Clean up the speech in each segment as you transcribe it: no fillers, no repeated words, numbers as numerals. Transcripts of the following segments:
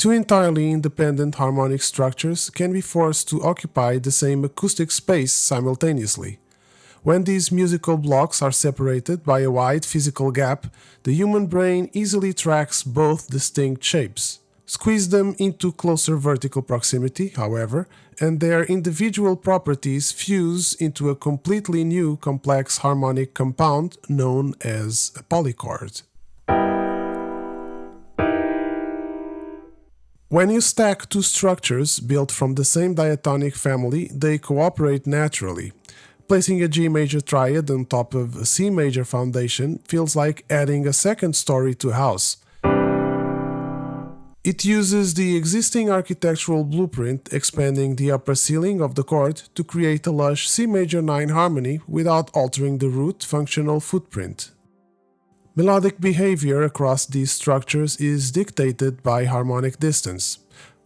Two entirely independent harmonic structures can be forced to occupy the same acoustic space simultaneously. When these musical blocks are separated by a wide physical gap, the human brain easily tracks both distinct shapes. Squeeze them into closer vertical proximity, however, and their individual properties fuse into a completely new complex harmonic compound known as a polychord. When you stack two structures built from the same diatonic family, they cooperate naturally. Placing a G major triad on top of a C major foundation feels like adding a second story to a house. It uses the existing architectural blueprint, expanding the upper ceiling of the chord to create a lush C major 9 harmony without altering the root functional footprint. Melodic behavior across these structures is dictated by harmonic distance.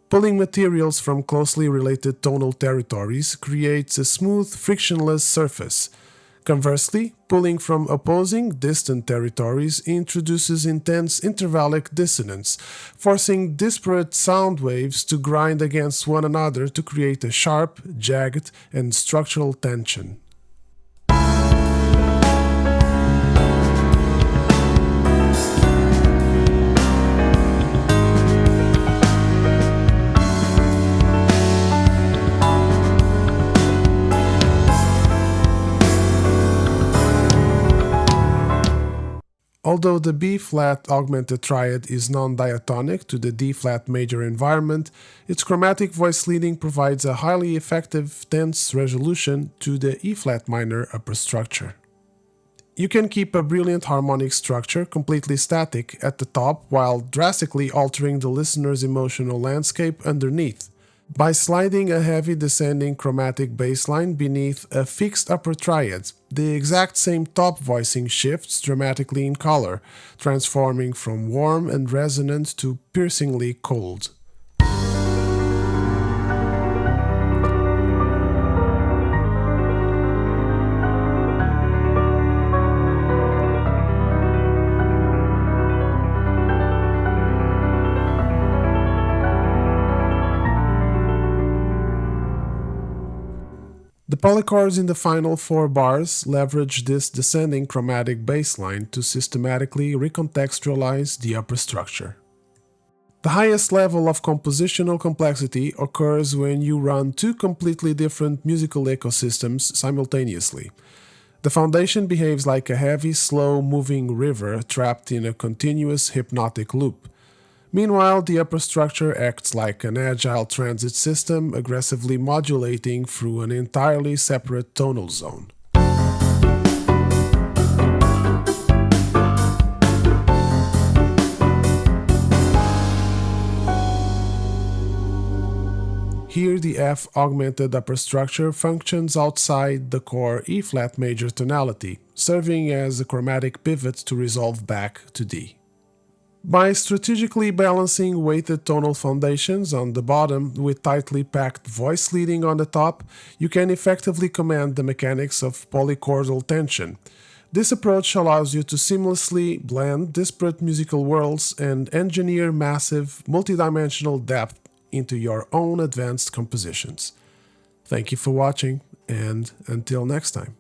Pulling materials from closely related tonal territories creates a smooth, frictionless surface. Conversely, pulling from opposing, distant territories introduces intense intervallic dissonance, forcing disparate sound waves to grind against one another to create a sharp, jagged, and structural tension. Although the B-flat augmented triad is non-diatonic to the D-flat major environment, its chromatic voice leading provides a highly effective tense resolution to the E-flat minor upper structure. You can keep a brilliant harmonic structure completely static at the top while drastically altering the listener's emotional landscape underneath. By sliding a heavy descending chromatic bass line beneath a fixed upper triad, the exact same top voicing shifts dramatically in color, transforming from warm and resonant to piercingly cold. The polychords in the final 4 bars leverage this descending chromatic bass line to systematically recontextualize the upper structure. The highest level of compositional complexity occurs when you run two completely different musical ecosystems simultaneously. The foundation behaves like a heavy, slow-moving river trapped in a continuous hypnotic loop. Meanwhile, the upper structure acts like an agile transit system, aggressively modulating through an entirely separate tonal zone. Here, the F-augmented upper structure functions outside the core E-flat major tonality, serving as a chromatic pivot to resolve back to D. By strategically balancing weighted tonal foundations on the bottom with tightly packed voice leading on the top, you can effectively command the mechanics of polychordal tension. This approach allows you to seamlessly blend disparate musical worlds and engineer massive, multidimensional depth into your own advanced compositions. Thank you for watching, and until next time.